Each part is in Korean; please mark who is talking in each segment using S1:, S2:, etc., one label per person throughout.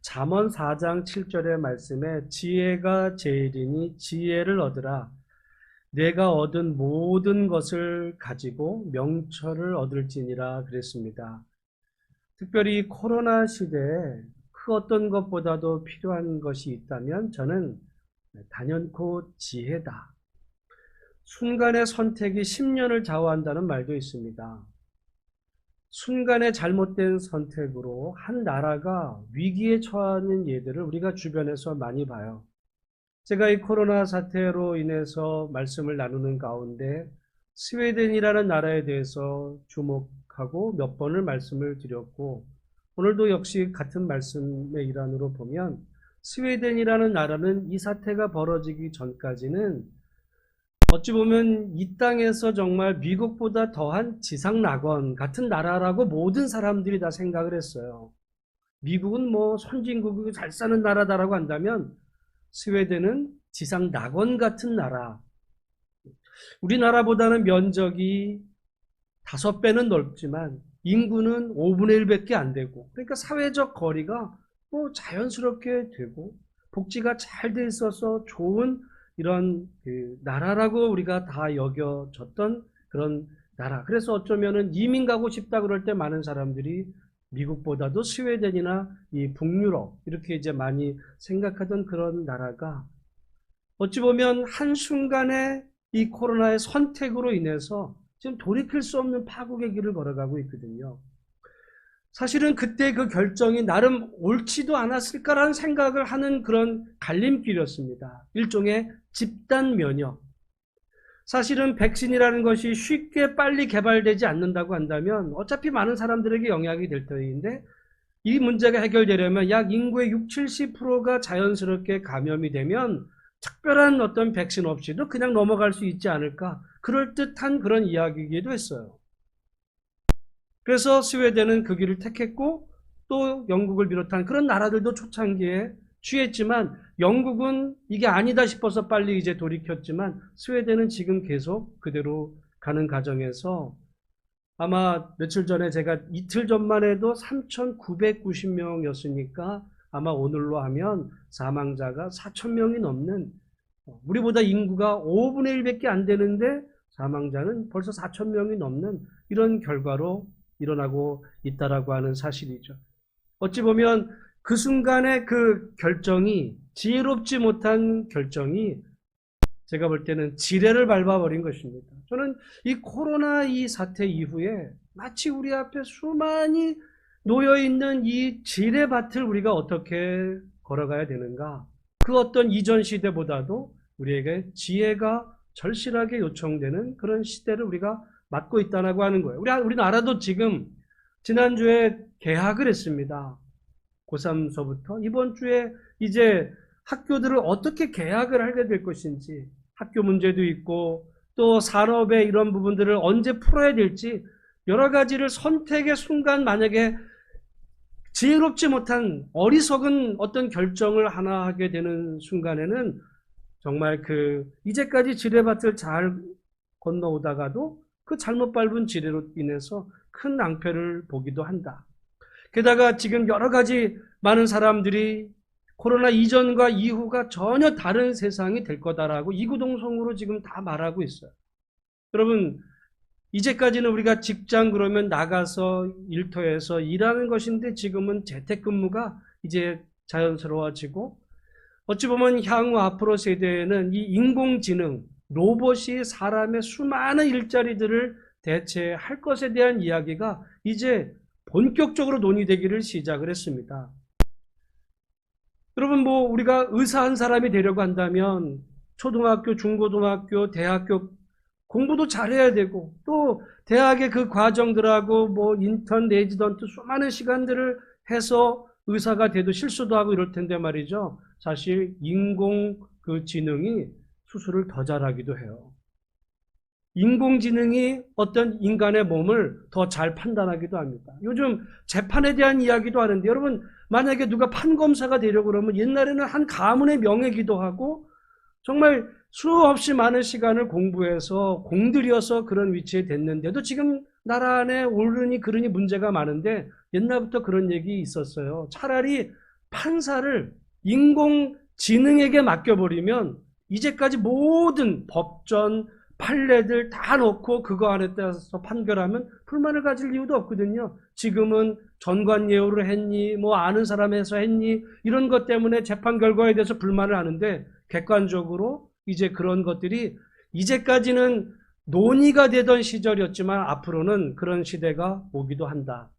S1: 잠언 4장 7절의 말씀에 지혜가 제일이니 지혜를 얻으라. 내가 얻은 모든 것을 가지고 명철을 얻을지니라 그랬습니다. 특별히 코로나 시대에 그 어떤 것보다도 필요한 것이 있다면 저는 단연코 지혜다. 순간의 선택이 10년을 좌우한다는 말도 있습니다. 순간의 잘못된 선택으로 한 나라가 위기에 처하는 예들을 우리가 주변에서 많이 봐요. 제가 이 코로나 사태로 인해서 말씀을 나누는 가운데 스웨덴이라는 나라에 대해서 주목하고 몇 번을 말씀을 드렸고, 오늘도 역시 같은 말씀의 일환으로 보면 스웨덴이라는 나라는 이 사태가 벌어지기 전까지는 어찌 보면 이 땅에서 정말 미국보다 더한 지상낙원 같은 나라라고 모든 사람들이 다 생각을 했어요. 미국은 뭐 선진국이고 잘 사는 나라다라고 한다면 스웨덴은 지상낙원 같은 나라. 우리나라보다는 면적이 5배는 넓지만 인구는 5분의 1밖에 안 되고, 그러니까 사회적 거리가 뭐 자연스럽게 되고 복지가 잘 돼 있어서 좋은 이런 나라라고 우리가 다 여겨졌던 그런 나라. 그래서 어쩌면은 이민 가고 싶다 그럴 때 많은 사람들이 미국보다도 스웨덴이나 이 북유럽 이렇게 이제 많이 생각하던 그런 나라가 어찌 보면 한순간에 이 코로나의 선택으로 인해서 지금 돌이킬 수 없는 파국의 길을 걸어가고 있거든요. 사실은 그때 그 결정이 나름 옳지도 않았을까라는 생각을 하는 그런 갈림길이었습니다. 일종의 집단 면역. 사실은 백신이라는 것이 쉽게 빨리 개발되지 않는다고 한다면 어차피 많은 사람들에게 영향이 될 터인데, 이 문제가 해결되려면 약 인구의 60, 70%가 자연스럽게 감염이 되면 특별한 어떤 백신 없이도 그냥 넘어갈 수 있지 않을까, 그럴듯한 그런 이야기이기도 했어요. 그래서 스웨덴은 그 길을 택했고 또 영국을 비롯한 그런 나라들도 초창기에 취했지만 영국은 이게 아니다 싶어서 빨리 이제 돌이켰지만 스웨덴은 지금 계속 그대로 가는 과정에서 아마 며칠 전에 제가 이틀 전만 해도 3,990명이었으니까 아마 오늘로 하면 사망자가 4,000명이 넘는, 우리보다 인구가 5분의 1밖에 안 되는데 사망자는 벌써 4,000명이 넘는 이런 결과로 일어나고 있다라고 하는 사실이죠. 어찌 보면 그 순간의 그 결정이, 지혜롭지 못한 결정이 제가 볼 때는 지뢰를 밟아버린 것입니다. 저는 이 코로나 이 사태 이후에 마치 우리 앞에 수많이 놓여있는 이 지뢰밭을 우리가 어떻게 걸어가야 되는가, 그 어떤 이전 시대보다도 우리에게 지혜가 절실하게 요청되는 그런 시대를 우리가 맞고 있다고 하는 거예요. 우리나라도 지금 지난주에 개학을 했습니다. 고3서부터 이번 주에 이제 학교들을 어떻게 개학을 하게 될 것인지, 학교 문제도 있고 또 산업의 이런 부분들을 언제 풀어야 될지 여러 가지를 선택의 순간 만약에 지혜롭지 못한 어리석은 어떤 결정을 하나 하게 되는 순간에는 정말 이제까지 지뢰밭을 잘 건너오다가도 그 잘못 밟은 지뢰로 인해서 큰 낭패를 보기도 한다. 게다가 지금 여러 가지 많은 사람들이 코로나 이전과 이후가 전혀 다른 세상이 될 거다라고 이구동성으로 지금 다 말하고 있어요. 여러분, 이제까지는 우리가 직장 그러면 나가서 일터에서 일하는 것인데 지금은 재택근무가 이제 자연스러워지고, 어찌 보면 향후 앞으로 세대에는 이 인공지능, 로봇이 사람의 수많은 일자리들을 대체할 것에 대한 이야기가 이제 본격적으로 논의되기를 시작을 했습니다. 여러분, 우리가 의사 한 사람이 되려고 한다면 초등학교, 중고등학교, 대학교 공부도 잘해야 되고, 또 대학의 그 과정들하고 인턴, 레지던트 수많은 시간들을 해서 의사가 돼도 실수도 하고 이럴 텐데 말이죠. 사실 인공 지능이 수술을 더 잘하기도 해요. 인공지능이 어떤 인간의 몸을 더 잘 판단하기도 합니다. 요즘 재판에 대한 이야기도 하는데, 여러분, 만약에 누가 판검사가 되려고 그러면 옛날에는 한 가문의 명예기도 하고 정말 수없이 많은 시간을 공부해서 공들여서 그런 위치에 됐는데도 지금 나라 안에 옳으니 그르니 문제가 많은데, 옛날부터 그런 얘기 있었어요. 차라리 판사를 인공지능에게 맡겨버리면 이제까지 모든 법전, 판례들 다 놓고 그거 안에 따라서 판결하면 불만을 가질 이유도 없거든요. 지금은 전관예우를 했니, 뭐 아는 사람에서 했니, 이런 것 때문에 재판 결과에 대해서 불만을 하는데 객관적으로 이제 그런 것들이 이제까지는 논의가 되던 시절이었지만 앞으로는 그런 시대가 오기도 한다.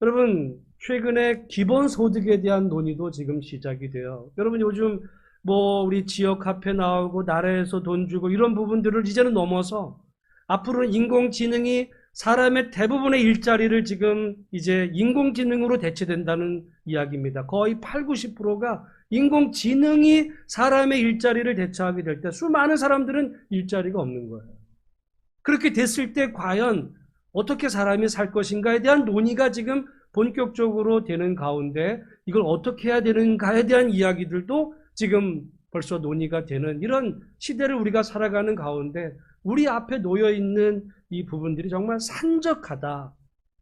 S1: 여러분, 최근에 기본소득에 대한 논의도 지금 시작이 돼요. 여러분, 요즘 뭐 우리 지역 화폐 나오고 나라에서 돈 주고 이런 부분들을 이제는 넘어서 앞으로는 인공지능이 사람의 대부분의 일자리를 지금 이제 인공지능으로 대체된다는 이야기입니다. 거의 8, 90%가 인공지능이 사람의 일자리를 대체하게 될 때 수많은 사람들은 일자리가 없는 거예요. 그렇게 됐을 때 과연 어떻게 사람이 살 것인가에 대한 논의가 지금 본격적으로 되는 가운데 이걸 어떻게 해야 되는가에 대한 이야기들도 지금 벌써 논의가 되는 이런 시대를 우리가 살아가는 가운데 우리 앞에 놓여 있는 이 부분들이 정말 산적하다.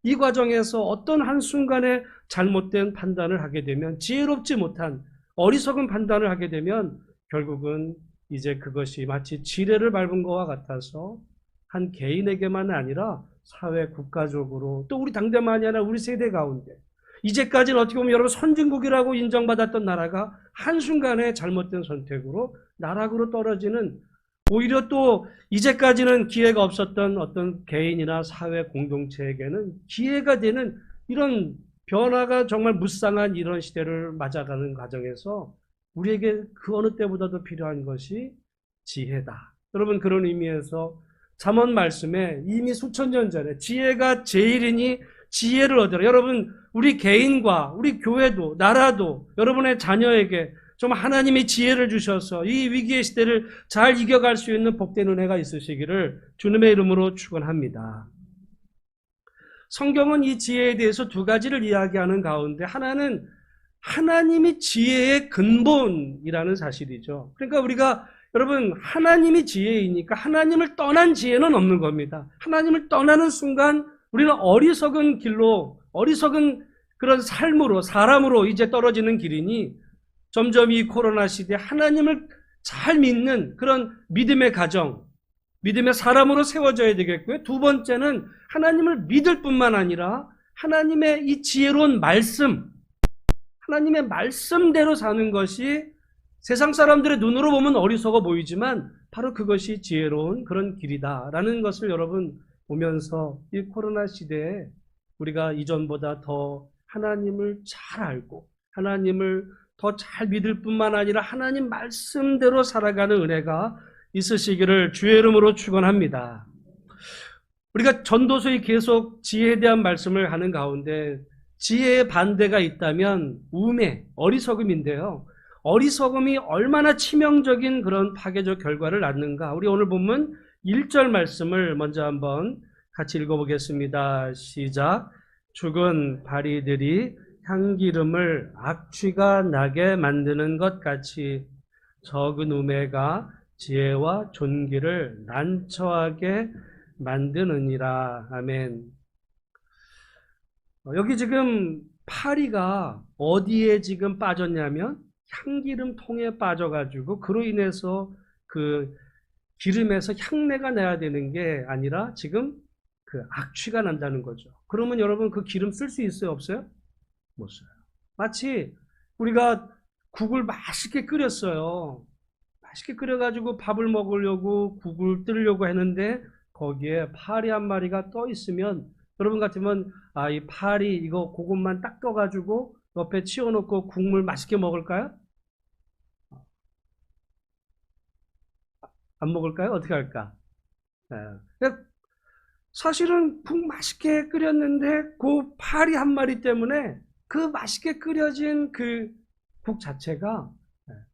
S1: 이 과정에서 어떤 한순간에 잘못된 판단을 하게 되면 지혜롭지 못한 어리석은 판단을 하게 되면 결국은 이제 그것이 마치 지뢰를 밟은 것과 같아서 한 개인에게만 아니라 사회 국가적으로 또 우리 당대만이 아니라 우리 세대 가운데 이제까지는 어떻게 보면 여러분 선진국이라고 인정받았던 나라가 한순간에 잘못된 선택으로 나락으로 떨어지는 오히려 또 이제까지는 기회가 없었던 어떤 개인이나 사회 공동체에게는 기회가 되는 이런 변화가 정말 무쌍한 이런 시대를 맞아가는 과정에서 우리에게 그 어느 때보다도 필요한 것이 지혜다. 여러분 그런 의미에서 잠언 말씀에 이미 수천 년 전에 지혜가 제일이니 지혜를 얻으라. 여러분 우리 개인과 우리 교회도 나라도 여러분의 자녀에게 좀 하나님이 지혜를 주셔서 이 위기의 시대를 잘 이겨갈 수 있는 복된 은혜가 있으시기를 주님의 이름으로 축원합니다. 성경은 이 지혜에 대해서 두 가지를 이야기하는 가운데 하나는 하나님이 지혜의 근본이라는 사실이죠. 그러니까 우리가 여러분 하나님이 지혜이니까 하나님을 떠난 지혜는 없는 겁니다. 하나님을 떠나는 순간 우리는 어리석은 길로 어리석은 그런 삶으로 사람으로 이제 떨어지는 길이니 점점 이 코로나 시대에 하나님을 잘 믿는 그런 믿음의 가정, 믿음의 사람으로 세워져야 되겠고요. 두 번째는 하나님을 믿을 뿐만 아니라 하나님의 이 지혜로운 말씀, 하나님의 말씀대로 사는 것이 세상 사람들의 눈으로 보면 어리석어 보이지만 바로 그것이 지혜로운 그런 길이다라는 것을 여러분 보면서 이 코로나 시대에 우리가 이전보다 더 하나님을 잘 알고 하나님을 더 잘 믿을 뿐만 아니라 하나님 말씀대로 살아가는 은혜가 있으시기를 주의 이름으로 축원합니다. 우리가 전도서에 계속 지혜에 대한 말씀을 하는 가운데 지혜의 반대가 있다면 우매, 어리석음인데요. 어리석음이 얼마나 치명적인 그런 파괴적 결과를 낳는가. 우리 오늘 본문 1절 말씀을 먼저 한번 같이 읽어보겠습니다. 시작. 죽은 바리들이 향기름을 악취가 나게 만드는 것 같이 적은 우매가 지혜와 존귀를 난처하게 만드느니라. 아멘. 여기 지금 파리가 어디에 지금 빠졌냐면 향기름 통에 빠져가지고 그로 인해서 그 기름에서 향내가 나야 되는 게 아니라 지금 그 악취가 난다는 거죠. 그러면 여러분 그 기름 쓸 수 있어요? 없어요? 못 써요. 마치 우리가 국을 맛있게 끓였어요. 맛있게 끓여가지고 밥을 먹으려고 국을 뜨려고 했는데 거기에 파리 한 마리가 떠 있으면 여러분 같으면 이 파리 이거 그것만 딱 떠가지고 옆에 치워놓고 국물 맛있게 먹을까요? 안 먹을까요? 어떻게 할까? 사실은 국 맛있게 끓였는데 그 파리 한 마리 때문에 그 맛있게 끓여진 그 국 자체가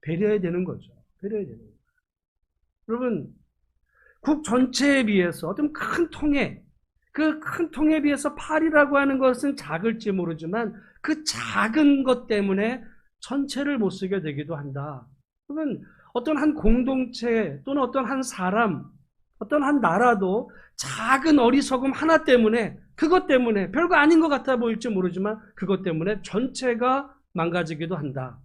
S1: 배려야 되는 거죠. 배려야 되는 거죠. 여러분 국 전체에 비해서 어떤 큰 통에 그 큰 통에 비해서 파리라고 하는 것은 작을지 모르지만 그 작은 것 때문에 전체를 못 쓰게 되기도 한다. 그러면 어떤 한 공동체 또는 어떤 한 사람, 어떤 한 나라도 작은 어리석음 하나 때문에 그것 때문에 별거 아닌 것 같아 보일지 모르지만 그것 때문에 전체가 망가지기도 한다.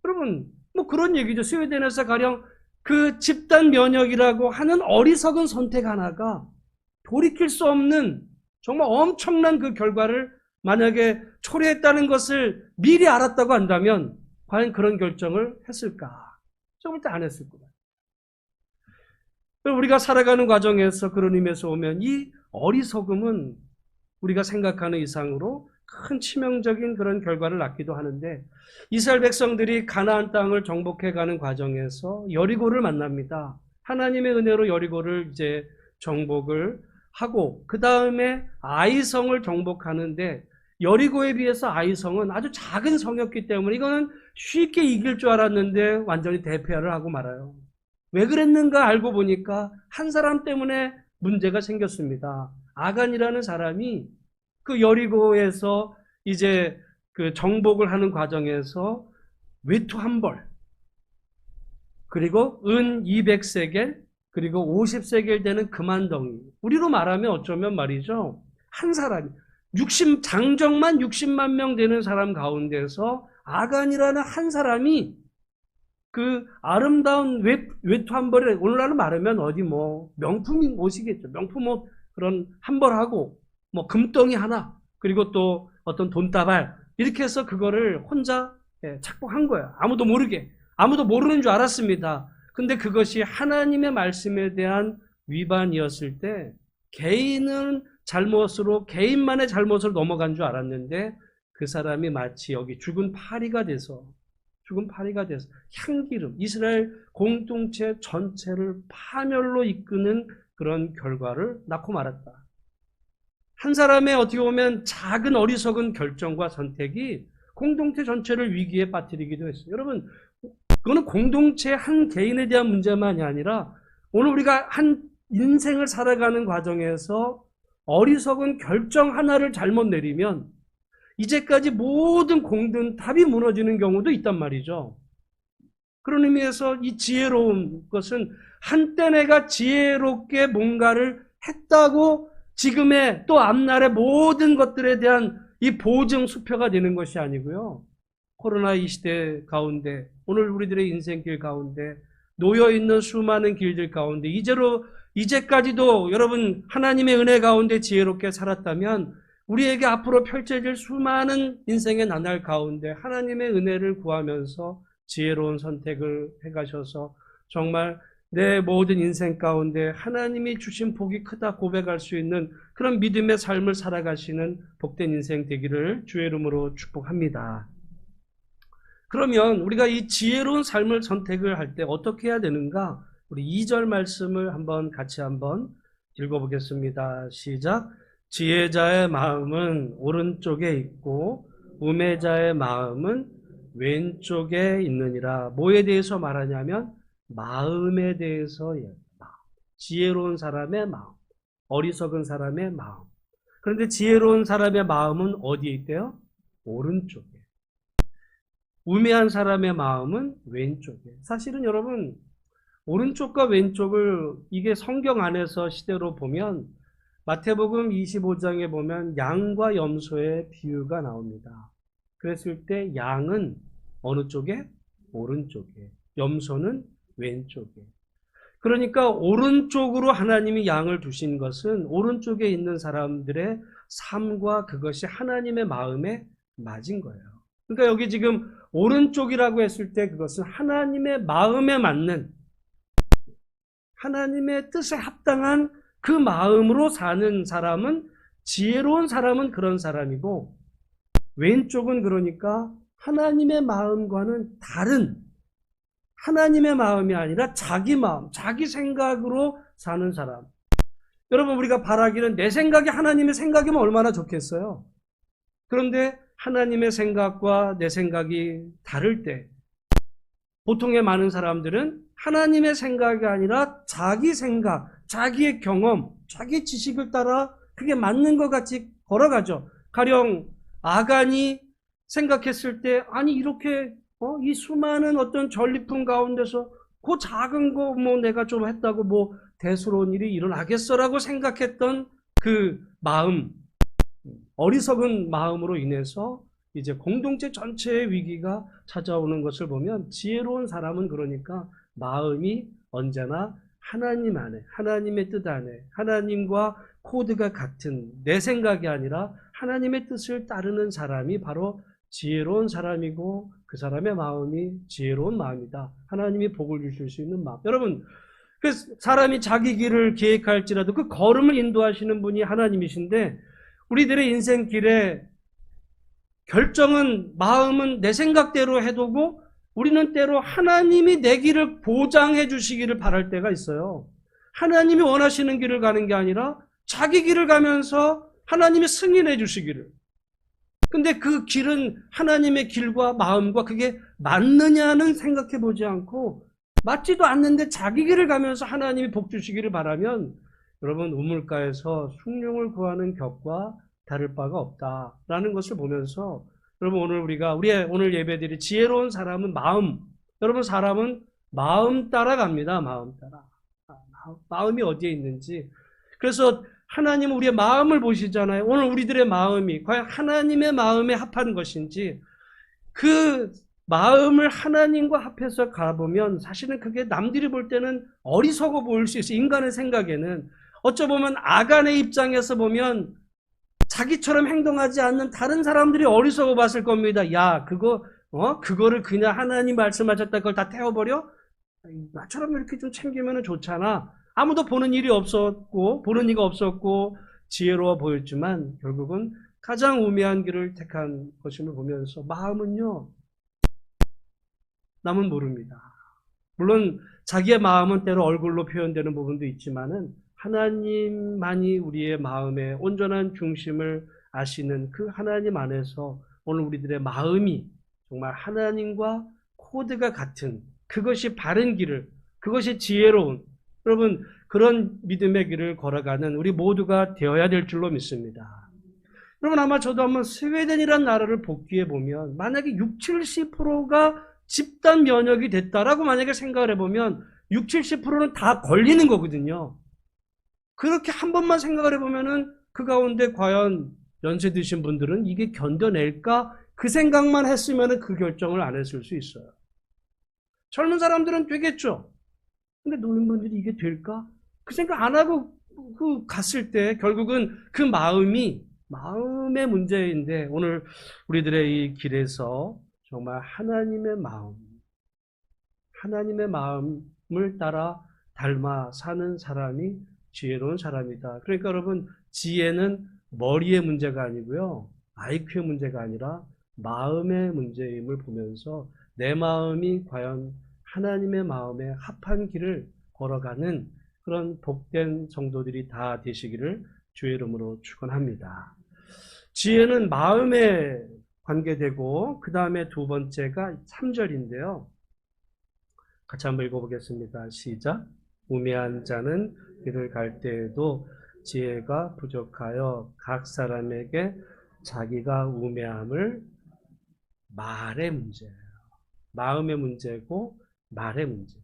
S1: 여러분, 뭐 그런 얘기죠. 스웨덴에서 가령 그 집단 면역이라고 하는 어리석은 선택 하나가 돌이킬 수 없는 정말 엄청난 그 결과를 만약에 초래했다는 것을 미리 알았다고 한다면 과연 그런 결정을 했을까? 절대 안 했을 거다. 우리가 살아가는 과정에서 그런 의미에서 오면 이 어리석음은 우리가 생각하는 이상으로 큰 치명적인 그런 결과를 낳기도 하는데, 이스라엘 백성들이 가나안 땅을 정복해가는 과정에서 여리고를 만납니다. 하나님의 은혜로 여리고를 이제 정복을 하고 그 다음에 아이성을 정복하는데, 여리고에 비해서 아이성은 아주 작은 성이었기 때문에 이거는 쉽게 이길 줄 알았는데 완전히 대패를 하고 말아요. 왜 그랬는가 알고 보니까 한 사람 때문에 문제가 생겼습니다. 아간이라는 사람이 그 여리고에서 이제 그 정복을 하는 과정에서 외투 한 벌, 그리고 은 200세겔, 그리고 50세겔 되는 금한덩이. 우리로 말하면 어쩌면 말이죠. 한 사람이, 장정만 60만 명 되는 사람 가운데서 아간이라는 한 사람이 그 아름다운 외투 한 벌에, 오늘날로 말하면 어디 뭐 명품 옷이겠죠. 명품 옷 그런 한 벌하고 뭐 금덩이 하나, 그리고 또 어떤 돈다발, 이렇게 해서 그거를 혼자 착복한 거예요. 아무도 모르게. 아무도 모르는 줄 알았습니다. 근데 그것이 하나님의 말씀에 대한 위반이었을 때 개인은 잘못으로, 개인만의 잘못으로 넘어간 줄 알았는데 그 사람이 마치 여기 죽은 파리가 돼서 향기름, 이스라엘 공동체 전체를 파멸로 이끄는 그런 결과를 낳고 말았다. 한 사람의 어떻게 보면 작은 어리석은 결정과 선택이 공동체 전체를 위기에 빠뜨리기도 했어요. 여러분, 그거는 공동체 한 개인에 대한 문제만이 아니라 오늘 우리가 한 인생을 살아가는 과정에서 어리석은 결정 하나를 잘못 내리면 이제까지 모든 공든탑이 무너지는 경우도 있단 말이죠. 그런 의미에서 이 지혜로운 것은 한때 내가 지혜롭게 뭔가를 했다고 지금의 또 앞날의 모든 것들에 대한 이 보증 수표가 되는 것이 아니고요. 코로나 이 시대 가운데, 오늘 우리들의 인생길 가운데 놓여있는 수많은 길들 가운데 이제까지도 여러분 하나님의 은혜 가운데 지혜롭게 살았다면 우리에게 앞으로 펼쳐질 수많은 인생의 나날 가운데 하나님의 은혜를 구하면서 지혜로운 선택을 해가셔서 정말 내 모든 인생 가운데 하나님이 주신 복이 크다 고백할 수 있는 그런 믿음의 삶을 살아가시는 복된 인생 되기를 주의 이름으로 축복합니다. 그러면 우리가 이 지혜로운 삶을 선택을 할 때 어떻게 해야 되는가? 우리 2절 말씀을 같이 한번 읽어보겠습니다. 시작. 지혜자의 마음은 오른쪽에 있고 우매자의 마음은 왼쪽에 있느니라. 뭐에 대해서 말하냐면 마음에 대해서. 지혜로운 사람의 마음, 어리석은 사람의 마음. 그런데 지혜로운 사람의 마음은 어디에 있대요? 오른쪽에. 우매한 사람의 마음은 왼쪽에. 사실은 여러분, 오른쪽과 왼쪽을 이게 성경 안에서 시대로 보면 마태복음 25장에 보면 양과 염소의 비유가 나옵니다. 그랬을 때 양은 어느 쪽에? 오른쪽에. 염소는 왼쪽에. 그러니까 오른쪽으로 하나님이 양을 두신 것은 오른쪽에 있는 사람들의 삶과 그것이 하나님의 마음에 맞은 거예요. 그러니까 여기 지금 오른쪽이라고 했을 때 그것은 하나님의 마음에 맞는, 하나님의 뜻에 합당한 그 마음으로 사는 사람은, 지혜로운 사람은 그런 사람이고, 왼쪽은 그러니까 하나님의 마음과는 다른, 하나님의 마음이 아니라 자기 마음, 자기 생각으로 사는 사람. 여러분, 우리가 바라기는 내 생각이 하나님의 생각이면 얼마나 좋겠어요. 그런데 하나님의 생각과 내 생각이 다를 때 보통의 많은 사람들은 하나님의 생각이 아니라 자기 생각, 자기의 경험, 자기 지식을 따라 그게 맞는 것 같이 걸어가죠. 가령 아간이 생각했을 때 아니 이렇게 이 수많은 어떤 전리품 가운데서 그 작은 거 뭐 내가 좀 했다고 뭐 대수로운 일이 일어나겠어라고 생각했던 그 마음, 어리석은 마음으로 인해서 이제 공동체 전체의 위기가 찾아오는 것을 보면 지혜로운 사람은 그러니까 마음이 언제나 하나님 안에, 하나님의 뜻 안에, 하나님과 코드가 같은 내 생각이 아니라 하나님의 뜻을 따르는 사람이 바로 지혜로운 사람이고 그 사람의 마음이 지혜로운 마음이다. 하나님이 복을 주실 수 있는 마음. 여러분, 그 사람이 자기 길을 계획할지라도 그 걸음을 인도하시는 분이 하나님이신데 우리들의 인생 길에 결정은 마음은 내 생각대로 해두고 우리는 때로 하나님이 내 길을 보장해 주시기를 바랄 때가 있어요. 하나님이 원하시는 길을 가는 게 아니라 자기 길을 가면서 하나님이 승인해 주시기를. 근데 그 길은 하나님의 길과 마음과 그게 맞느냐는 생각해 보지 않고 맞지도 않는데 자기 길을 가면서 하나님이 복 주시기를 바라면 여러분 우물가에서 숭늉을 구하는 격과 다를 바가 없다라는 것을 보면서 여러분 우리의 오늘 예배들이 지혜로운 사람은 마음. 여러분 사람은 마음 따라 갑니다. 마음 따라. 마음이 어디에 있는지. 그래서 하나님은 우리의 마음을 보시잖아요. 오늘 우리들의 마음이 과연 하나님의 마음에 합한 것인지 그 마음을 하나님과 합해서 가보면 사실은 그게 남들이 볼 때는 어리석어 보일 수 있어요. 인간의 생각에는. 어쩌보면 아간의 입장에서 보면 자기처럼 행동하지 않는 다른 사람들이 어리석어 봤을 겁니다. 야, 그거를 그냥 하나님 말씀하셨다 그걸 다 태워버려? 나처럼 이렇게 좀 챙기면 좋잖아. 아무도 보는 이가 없었고, 지혜로워 보였지만, 결국은 가장 우매한 길을 택한 것임을 보면서, 마음은요, 남은 모릅니다. 물론, 자기의 마음은 때로 얼굴로 표현되는 부분도 있지만은, 하나님만이 우리의 마음의 온전한 중심을 아시는 그 하나님 안에서 오늘 우리들의 마음이 정말 하나님과 코드가 같은 그것이 바른 길을, 그것이 지혜로운 여러분 그런 믿음의 길을 걸어가는 우리 모두가 되어야 될 줄로 믿습니다. 여러분 아마 저도 한번 스웨덴이라는 나라를 복귀해 보면 만약에 60-70%가 집단 면역이 됐다라고 만약에 생각을 해보면 60-70%는 다 걸리는 거거든요. 그렇게 한 번만 생각을 해보면은 그 가운데 과연 연세 드신 분들은 이게 견뎌낼까? 그 생각만 했으면은 그 결정을 안 했을 수 있어요. 젊은 사람들은 되겠죠. 근데 노인분들이 이게 될까? 그 생각 안 하고 갔을 때 결국은 그 마음의 문제인데 오늘 우리들의 이 길에서 정말 하나님의 마음을 따라 닮아 사는 사람이 지혜로운 사람이다. 그러니까 여러분 지혜는 머리의 문제가 아니고요. IQ의 문제가 아니라 마음의 문제임을 보면서 내 마음이 과연 하나님의 마음에 합한 길을 걸어가는 그런 복된 성도들이 다 되시기를 주의 이름으로 축원합니다. 지혜는 마음에 관계되고 그 다음에 두 번째가 3절인데요. 같이 한번 읽어보겠습니다. 시작. 우매한 자는 길을 갈 때에도 지혜가 부족하여 각 사람에게 자기가 우매함을 말의 문제예요. 마음의 문제고 말의 문제.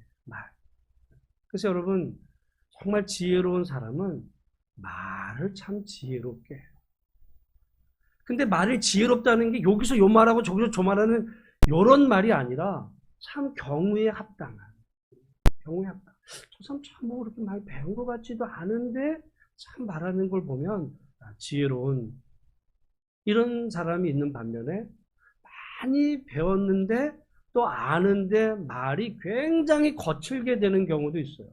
S1: 그래서 여러분 정말 지혜로운 사람은 말을 참 지혜롭게 해요. 근데 말을 지혜롭다는 게 여기서 요 말하고 저기서 저 말하는 이런 말이 아니라 참 경우에 합당한. 저 사람 참 뭐 그렇게 많이 배운 것 같지도 않은데 참 말하는 걸 보면 지혜로운 이런 사람이 있는 반면에 많이 배웠는데 또 아는데 말이 굉장히 거칠게 되는 경우도 있어요.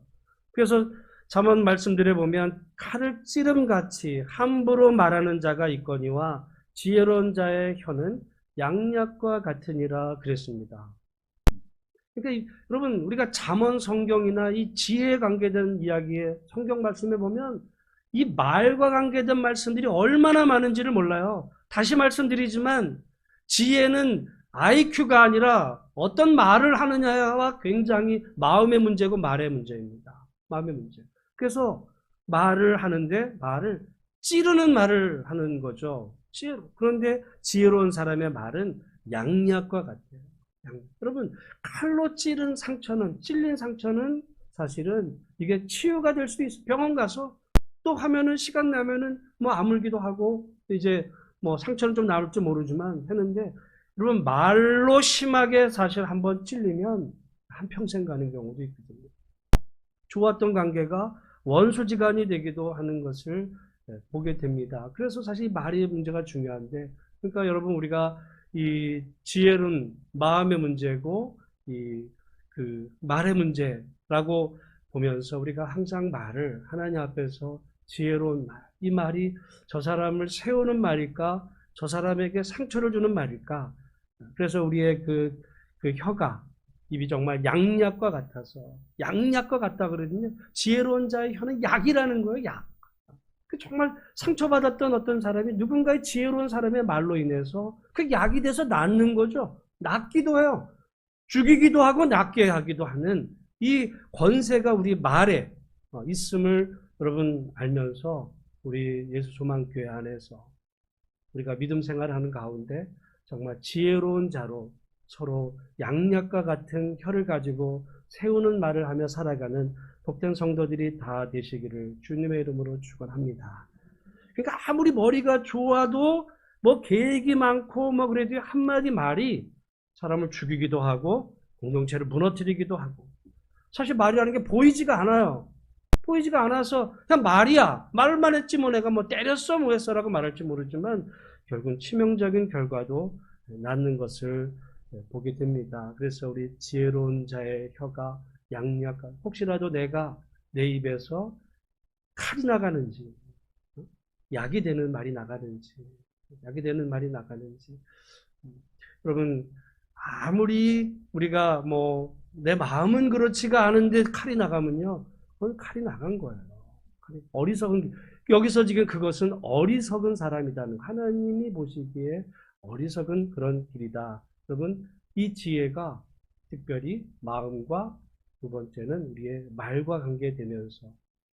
S1: 그래서 잠언 말씀드려 보면 칼을 찌름같이 함부로 말하는 자가 있거니와 지혜로운 자의 혀는 양약과 같으니라 그랬습니다. 그러니까 여러분 우리가 잠언 성경이나 이 지혜에 관계된 이야기에 성경 말씀에 보면 이 말과 관계된 말씀들이 얼마나 많은지를 몰라요. 다시 말씀드리지만 지혜는 IQ가 아니라 어떤 말을 하느냐와 굉장히 마음의 문제고 말의 문제입니다. 마음의 문제. 그래서 말을 하는데 말을 찌르는 말을 하는 거죠. 그런데 지혜로운 사람의 말은 양약과 같아요. 여러분 칼로 찔린 상처는 사실은 이게 치유가 될 수도 있어요. 병원 가서 또 하면은 시간 나면은 뭐 아물기도 하고 이제 뭐 상처는 좀 나올지 모르지만 했는데, 여러분 말로 심하게 사실 한번 찔리면 한평생 가는 경우도 있거든요. 좋았던 관계가 원수지간이 되기도 하는 것을 보게 됩니다. 그래서 사실 이 말의 문제가 중요한데, 그러니까 여러분 우리가 이 지혜로운 마음의 문제고 이 그 말의 문제라고 보면서 우리가 항상 말을 하나님 앞에서 지혜로운 말, 이 말이 저 사람을 세우는 말일까, 저 사람에게 상처를 주는 말일까. 그래서 우리의 그 혀가 입이 정말 양약과 같아서, 양약과 같다 그러거든요. 지혜로운 자의 혀는 약이라는 거예요. 약. 그 정말 상처받았던 어떤 사람이 누군가의 지혜로운 사람의 말로 인해서 그 약이 돼서 낫는 거죠. 낫기도 해요. 죽이기도 하고 낫게 하기도 하는 이 권세가 우리 말에 있음을 여러분 알면서 우리 예수소망교회 안에서 우리가 믿음 생활하는 가운데 정말 지혜로운 자로 서로 양약과 같은 혀를 가지고 세우는 말을 하며 살아가는 복된 성도들이 다 되시기를 주님의 이름으로 축원합니다. 그러니까 아무리 머리가 좋아도 뭐 계획이 많고 뭐 그래도 한마디 말이 사람을 죽이기도 하고 공동체를 무너뜨리기도 하고, 사실 말이라는 게 보이지가 않아요. 보이지가 않아서 그냥 말이야. 말만 했지 뭐 내가 뭐 때렸어 뭐 했어라고 말할지 모르지만 결국은 치명적인 결과도 낳는 것을 보게 됩니다. 그래서 우리 지혜로운 자의 혀가 양약한, 혹시라도 내가 내 입에서 칼이 나가는지, 약이 되는 말이 나가는지, 약이 되는 말이 나가는지. 여러분 아무리 우리가 뭐 내 마음은 그렇지가 않은데 칼이 나가면요, 그건 칼이 나간 거예요. 어리석은, 여기서 지금 그것은 어리석은 사람이라는, 하나님이 보시기에 어리석은 그런 길이다. 여러분 이 지혜가 특별히 마음과, 두 번째는 우리의 말과 관계되면서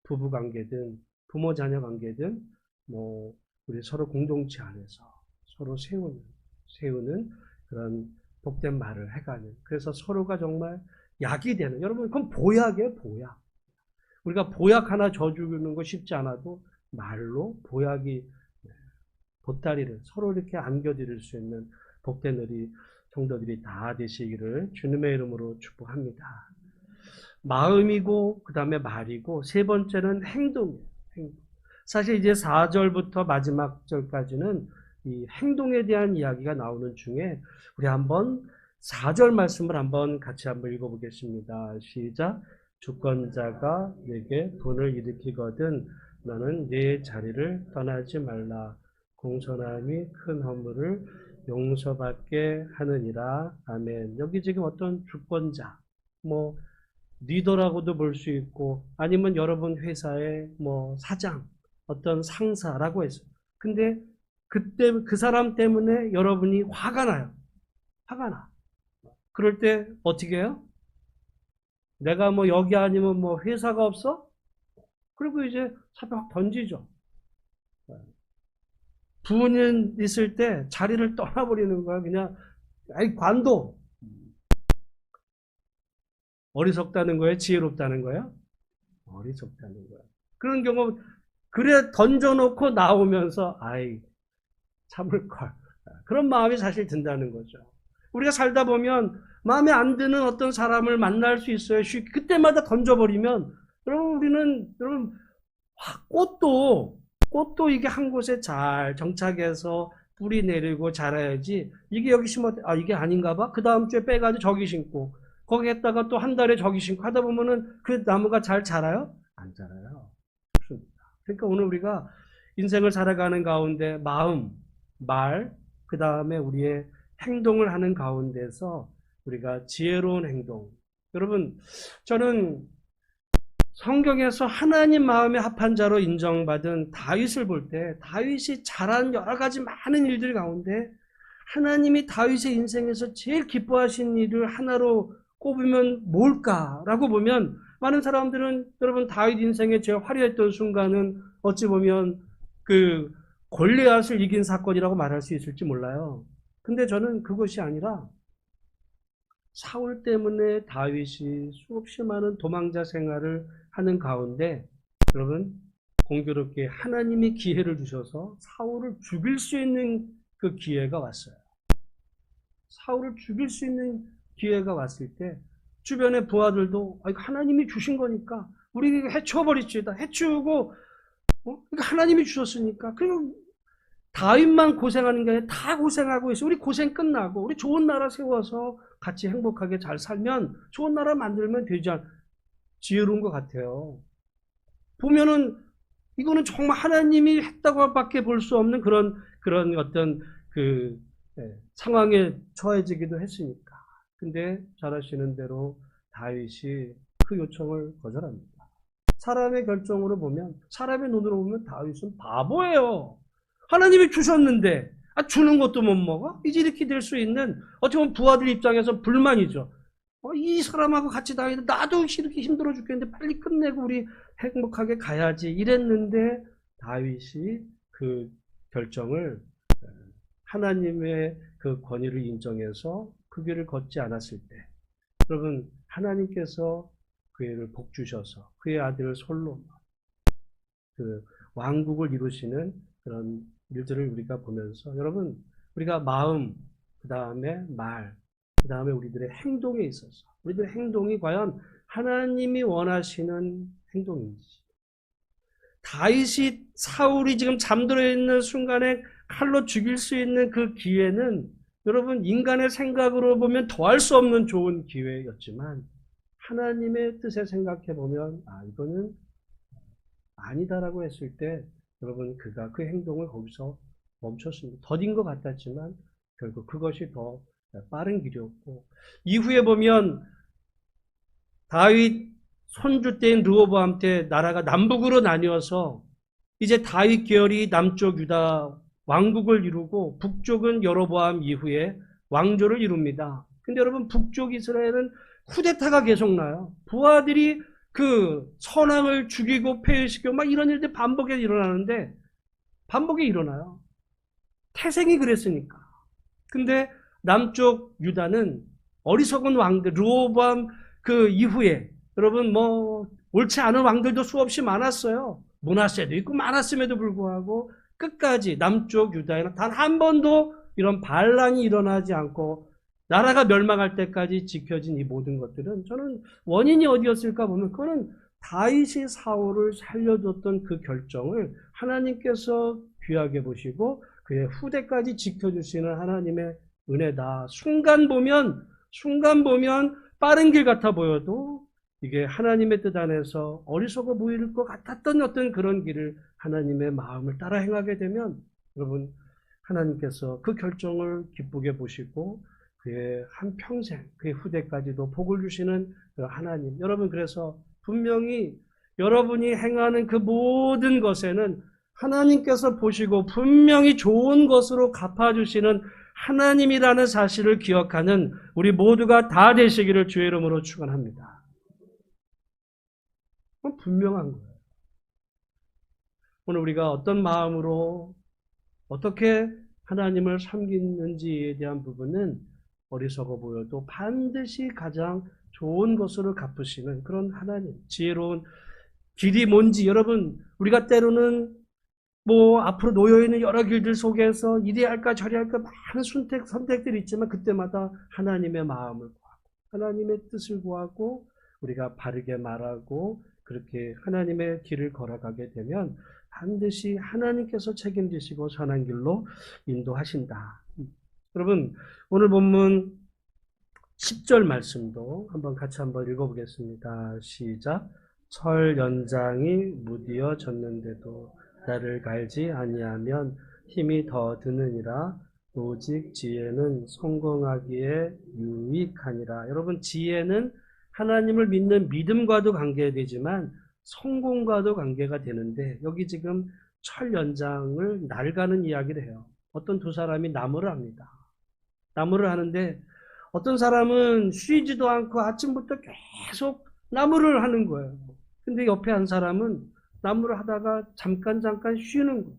S1: 부부 관계든 부모 자녀 관계든 뭐 우리 서로 공동체 안에서 서로 세우는 그런 복된 말을 해가는, 그래서 서로가 정말 약이 되는, 여러분 그건 보약이에요. 보약. 우리가 보약 하나 져주는 거 쉽지 않아도 말로 보약이, 보따리를 서로 이렇게 안겨드릴 수 있는 복된 우리 성도들이 다 되시기를 주님의 이름으로 축복합니다. 마음이고 그 다음에 말이고 세 번째는 행동이에요. 행동. 사실 이제 4절부터 마지막 절까지는 이 행동에 대한 이야기가 나오는 중에 우리 한번 4절 말씀을 한번 같이 한번 읽어보겠습니다. 시작. 주권자가 내게 분을 일으키거든 너는 네 자리를 떠나지 말라. 공손함이 큰 허물을 용서받게 하느니라. 아멘. 여기 지금 어떤 주권자, 뭐 리더라고도 볼 수 있고 아니면 여러분 회사의 뭐 사장, 어떤 상사라고 해서, 근데 그때 그 사람 때문에 여러분이 화가 나요. 화가 나. 그럴 때 어떻게 해요? 내가 뭐 여기 아니면 뭐 회사가 없어? 그리고 이제 사표 확 던지죠. 부인 있을 때 자리를 떠나버리는 거야. 그냥 아이 관둬. 어리석다는 거예요? 지혜롭다는 거예요? 어리석다는 거야. 그런 경우, 그래 던져놓고 나오면서 아이 참을 걸, 그런 마음이 사실 든다는 거죠. 우리가 살다 보면 마음에 안 드는 어떤 사람을 만날 수 있어요. 그때마다 던져버리면 여러분 우리는, 여러분 꽃도 이게 한 곳에 잘 정착해서 뿌리 내리고 자라야지, 이게 여기 심어 이게 아닌가 봐, 그 다음 주에 빼가지고 저기 심고 거기에다가 또 한 달에 저기 심고 하다 보면은 그 나무가 잘 자라요? 안 자라요. 없습니다. 그러니까 오늘 우리가 인생을 살아가는 가운데 마음, 말, 그 다음에 우리의 행동을 하는 가운데서 우리가 지혜로운 행동. 여러분 저는 성경에서 하나님 마음에 합한 자로 인정받은 다윗을 볼 때, 다윗이 잘한 여러 가지 많은 일들 가운데 하나님이 다윗의 인생에서 제일 기뻐하신 일을 하나로 꼽으면 뭘까라고 보면, 많은 사람들은 여러분 다윗 인생에 제일 화려했던 순간은 어찌 보면 그 골리앗을 이긴 사건이라고 말할 수 있을지 몰라요. 근데 저는 그것이 아니라 사울 때문에 다윗이 수없이 많은 도망자 생활을 하는 가운데 여러분 공교롭게 하나님이 기회를 주셔서 사울을 죽일 수 있는 그 기회가 왔어요. 사울을 죽일 수 있는 기회가 왔을 때 주변의 부하들도 하나님이 주신 거니까 우리 해치워버리지다. 해치우고 그러니까 하나님이 주셨으니까 그리고 다윗만 고생하는 게 아니라 다 고생하고 있어. 우리 고생 끝나고 우리 좋은 나라 세워서 같이 행복하게 잘 살면 좋은 나라 만들면 되지 않. 지혜로운 것 같아요. 보면은 이거는 정말 하나님이 했다고밖에 볼 수 없는 그런 어떤 상황에 처해지기도 했으니까. 근데 잘 아시는 대로 다윗이 그 요청을 거절합니다. 사람의 결정으로 보면, 사람의 눈으로 보면 다윗은 바보예요. 하나님이 주셨는데 주는 것도 못 먹어? 이제 이렇게 될 수 있는, 어떻게 보면 부하들 입장에서 불만이죠. 이 사람하고 같이 다니는데 나도 이렇게 힘들어 죽겠는데 빨리 끝내고 우리 행복하게 가야지 이랬는데 다윗이 그 결정을 하나님의 그 권위를 인정해서 그 길을 걷지 않았을 때, 여러분 하나님께서 그를 복 주셔서 그의 아들을 솔로몬 그 왕국을 이루시는 그런 일들을 우리가 보면서, 여러분 우리가 마음, 그 다음에 말, 그 다음에 우리들의 행동에 있어서 우리들의 행동이 과연 하나님이 원하시는 행동인지. 다윗이 사울이 지금 잠들어 있는 순간에 칼로 죽일 수 있는 그 기회는 여러분 인간의 생각으로 보면 더할 수 없는 좋은 기회였지만 하나님의 뜻에 생각해 보면 이거는 아니다라고 했을 때 여러분 그가 그 행동을 거기서 멈췄습니다. 더딘 것 같았지만 결국 그것이 더 빠른 길이었고, 이후에 보면 다윗 손주 때인 르호보암 때 나라가 남북으로 나뉘어서 이제 다윗 계열이 남쪽 유다 왕국을 이루고 북쪽은 여로보암 이후에 왕조를 이룹니다. 근데 여러분 북쪽 이스라엘은 쿠데타가 계속 나요. 부하들이 그 선왕을 죽이고 폐위시키고 막 이런 일들이 반복해서 일어나는데, 반복이 일어나요. 태생이 그랬으니까. 근데 남쪽 유다는 어리석은 왕들, 르호보암 그 이후에 여러분 옳지 않은 왕들도 수없이 많았어요. 므낫세도 있고 많았음에도 불구하고 끝까지 남쪽 유다에는 단 한 번도 이런 반란이 일어나지 않고 나라가 멸망할 때까지 지켜진 이 모든 것들은, 저는 원인이 어디였을까 보면 그거는 다윗이 사울을 살려줬던 그 결정을 하나님께서 귀하게 보시고 그의 후대까지 지켜주시는 하나님의 은혜다. 순간 보면 빠른 길 같아 보여도 이게 하나님의 뜻 안에서 어리석어 보일 것 같았던 어떤 그런 길을 하나님의 마음을 따라 행하게 되면 여러분 하나님께서 그 결정을 기쁘게 보시고 그의 한평생 그의 후대까지도 복을 주시는 그 하나님. 여러분 그래서 분명히 여러분이 행하는 그 모든 것에는 하나님께서 보시고 분명히 좋은 것으로 갚아주시는 하나님이라는 사실을 기억하는 우리 모두가 다 되시기를 주의 이름으로 축원합니다. 그건 분명한 거예요. 오늘 우리가 어떤 마음으로 어떻게 하나님을 섬기는지에 대한 부분은 어리석어 보여도 반드시 가장 좋은 것으로 갚으시는 그런 하나님, 지혜로운 길이 뭔지, 여러분 우리가 때로는 앞으로 놓여있는 여러 길들 속에서 이리 할까 저리 할까 많은 선택들이 있지만 그때마다 하나님의 마음을 구하고 하나님의 뜻을 구하고 우리가 바르게 말하고 그렇게 하나님의 길을 걸어가게 되면 반드시 하나님께서 책임지시고 선한 길로 인도하신다. 여러분 오늘 본문 10절 말씀도 같이 한번 읽어보겠습니다. 시작. 철 연장이 무디어졌는데도 나를 갈지 아니하면 힘이 더 드느니라. 오직 지혜는 성공하기에 유익하니라. 여러분 지혜는 하나님을 믿는 믿음과도 관계되지만 성공과도 관계가 되는데, 여기 지금 철 연장을 날가는 이야기를 해요. 어떤 두 사람이 나무를 합니다. 나무를 하는데 어떤 사람은 쉬지도 않고 아침부터 계속 나무를 하는 거예요. 근데 옆에 한 사람은 나무를 하다가 잠깐 쉬는 거예요.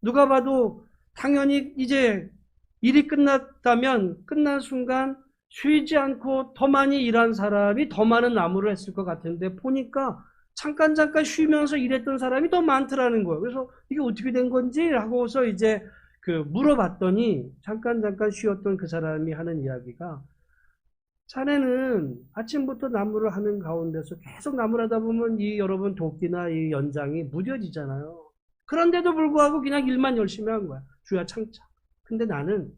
S1: 누가 봐도 당연히 이제 일이 끝났다면 끝난 순간 쉬지 않고 더 많이 일한 사람이 더 많은 나무를 했을 것 같은데 보니까 잠깐 쉬면서 일했던 사람이 더 많더라는 거예요. 그래서 이게 어떻게 된 건지 하고서 이제 물어봤더니 잠깐 쉬었던 그 사람이 하는 이야기가, 자네는 아침부터 나무를 하는 가운데서 계속 나무를 하다 보면 이 여러분 도끼나 이 연장이 무뎌지잖아요. 그런데도 불구하고 그냥 일만 열심히 한 거야. 주야 창차. 근데 나는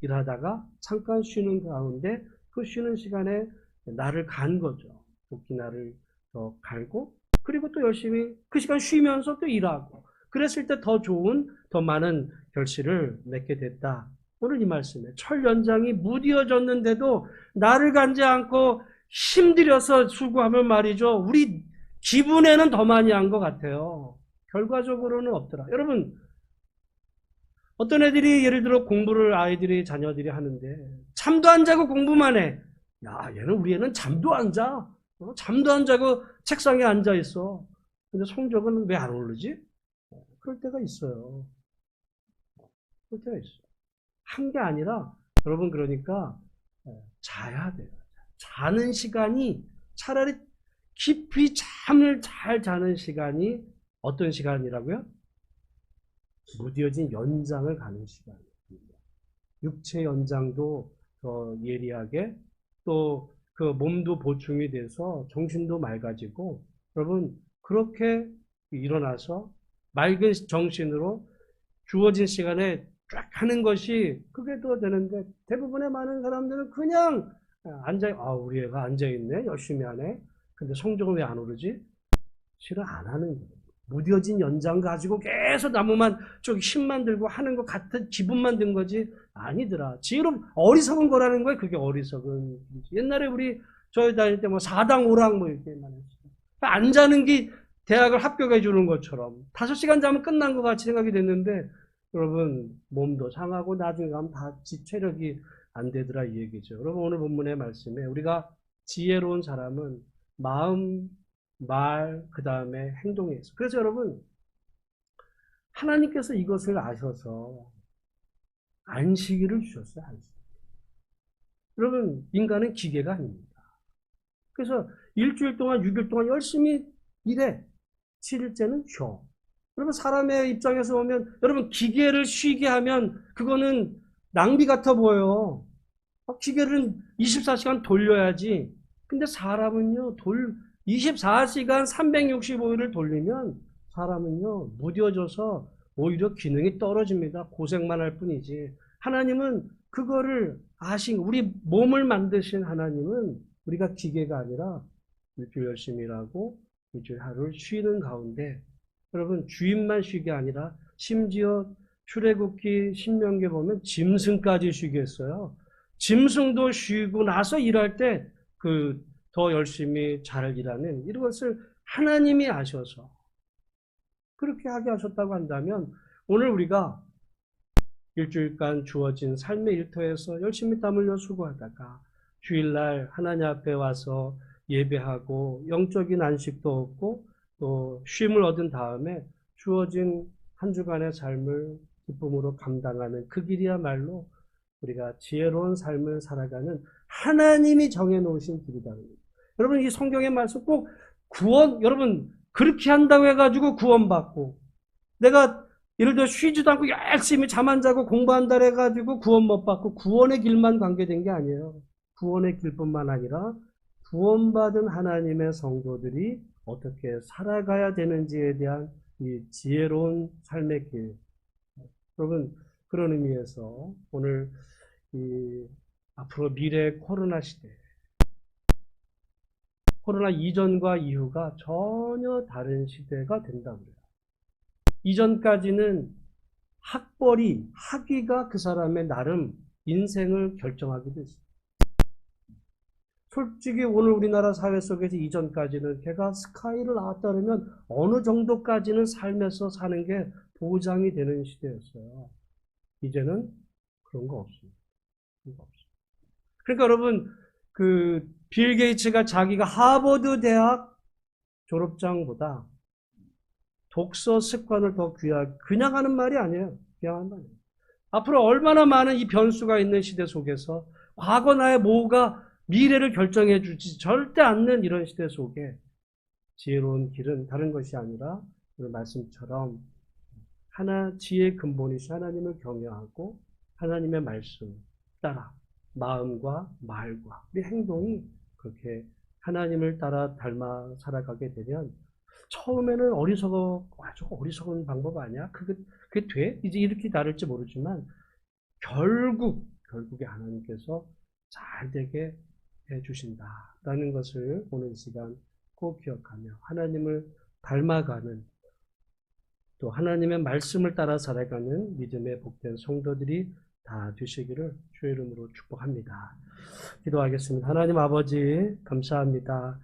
S1: 일하다가 잠깐 쉬는 가운데 그 쉬는 시간에 나를 간 거죠. 도끼나를 더 갈고, 그리고 또 열심히 그 시간 쉬면서 또 일하고, 그랬을 때 더 좋은, 더 많은 결실을 맺게 됐다. 오늘 이 말씀에 철 연장이 무뎌졌는데도 나를 간지 않고 힘들여서 수고하면 말이죠, 우리 기분에는 더 많이 한 것 같아요. 결과적으로는 없더라. 여러분, 어떤 애들이 예를 들어 공부를 자녀들이 하는데 잠도 안 자고 공부만 해. 야, 우리 애는 잠도 안 자. 잠도 안 자고 책상에 앉아 있어. 근데 성적은 왜 안 오르지? 그럴 때가 있어요. 그럴 때가 있어요. 한 게 아니라, 여러분, 그러니까 자야 돼요. 자는 시간이, 차라리 깊이 잠을 잘 자는 시간이 어떤 시간이라고요? 무뎌진 연장을 가는 시간입니다. 육체 연장도 더 예리하게, 또 그 몸도 보충이 돼서 정신도 맑아지고, 여러분, 그렇게 일어나서 맑은 정신으로 주어진 시간에 쫙 하는 것이 그게 더 되는데, 대부분의 많은 사람들은 그냥 우리 애가 앉아있네, 열심히 하네, 근데 성적은 왜 안 오르지? 실은 안 하는 거예요. 무뎌진 연장 가지고 계속 나무만 좀 힘만 들고 하는 것 같은 기분만 든 거지, 아니더라. 지혜로 어리석은 거라는 거예요. 그게 어리석은. 옛날에 저희 다닐 때 4당 5랑 이렇게 말했어요. 안 자는 게 대학을 합격해 주는 것처럼 5시간 자면 끝난 것 같이 생각이 됐는데, 여러분, 몸도 상하고 나중에 가면 다 체력이 안 되더라, 이 얘기죠. 여러분, 오늘 본문의 말씀에 우리가 지혜로운 사람은 마음, 말, 그 다음에 행동에 있어. 그래서 여러분, 하나님께서 이것을 아셔서 안식일을 주셨어요. 안식. 여러분, 인간은 기계가 아닙니다. 그래서 일주일 동안, 6일 동안 열심히 일해. 7일째는 쉬어. 여러분, 사람의 입장에서 보면, 여러분, 기계를 쉬게 하면 그거는 낭비 같아 보여요. 기계를 24시간 돌려야지. 근데 사람은요, 24시간 365일을 돌리면 사람은요, 무뎌져서 오히려 기능이 떨어집니다. 고생만 할 뿐이지. 하나님은 그거를 우리 몸을 만드신 하나님은 우리가 기계가 아니라 일주일 열심히 일하고 일주일 하루를 쉬는 가운데, 여러분, 주인만 쉬게 아니라 심지어 출애굽기 신명기에 보면 짐승까지 쉬게 했어요. 짐승도 쉬고 나서 일할 때 더 열심히 잘 일하는, 이것을 하나님이 아셔서 그렇게 하게 하셨다고 한다면, 오늘 우리가 일주일간 주어진 삶의 일터에서 열심히 땀 흘려 수고하다가 주일날 하나님 앞에 와서 예배하고 영적인 안식도 얻고 또 쉼을 얻은 다음에 주어진 한 주간의 삶을 기쁨으로 감당하는 그 길이야말로 우리가 지혜로운 삶을 살아가는 하나님이 정해놓으신 길이다. 여러분, 이 성경의 말씀 꼭 여러분, 그렇게 한다고 해가지고 구원받고, 내가 예를 들어 쉬지도 않고 열심히 잠 안 자고 공부한다 해가지고 구원 못 받고 구원의 길만 관계된 게 아니에요. 구원의 길뿐만 아니라 구원받은 하나님의 성도들이 어떻게 살아가야 되는지에 대한 이 지혜로운 삶의 길. 여러분, 그런 의미에서 오늘 앞으로 미래 코로나 시대, 코로나 이전과 이후가 전혀 다른 시대가 된다고 해요. 이전까지는 학위가 그 사람의 나름 인생을 결정하기도 했어요. 솔직히 오늘 우리나라 사회 속에서 이전까지는 걔가 스카이를 나왔다 그러면 어느 정도까지는 삶에서 사는 게 보장이 되는 시대였어요. 이제는 그런 거 없습니다. 그러니까 여러분, 빌 게이츠가 자기가 하버드 대학 졸업장보다 독서 습관을 더 그냥 하는 말이 아니에요. 그냥 하는 말이에요. 앞으로 얼마나 많은 이 변수가 있는 시대 속에서 과거 나의 뭐가 미래를 결정해 주지 절대 않는 이런 시대 속에 지혜로운 길은 다른 것이 아니라 오늘 말씀처럼 지혜의 근본이신 하나님을 경외하고 하나님의 말씀 따라 마음과 말과 우리 행동이 그렇게 하나님을 따라 닮아 살아가게 되면 처음에는 아주 어리석은 방법 아니야? 그게 돼? 이제 이렇게 다를지 모르지만 결국에 하나님께서 잘 되게 해주신다라는 것을 오늘 이 시간 꼭 기억하며 하나님을 닮아가는 또 하나님의 말씀을 따라 살아가는 믿음의 복된 성도들이 다 되시기를 주의 이름으로 축복합니다. 기도하겠습니다. 하나님 아버지 감사합니다.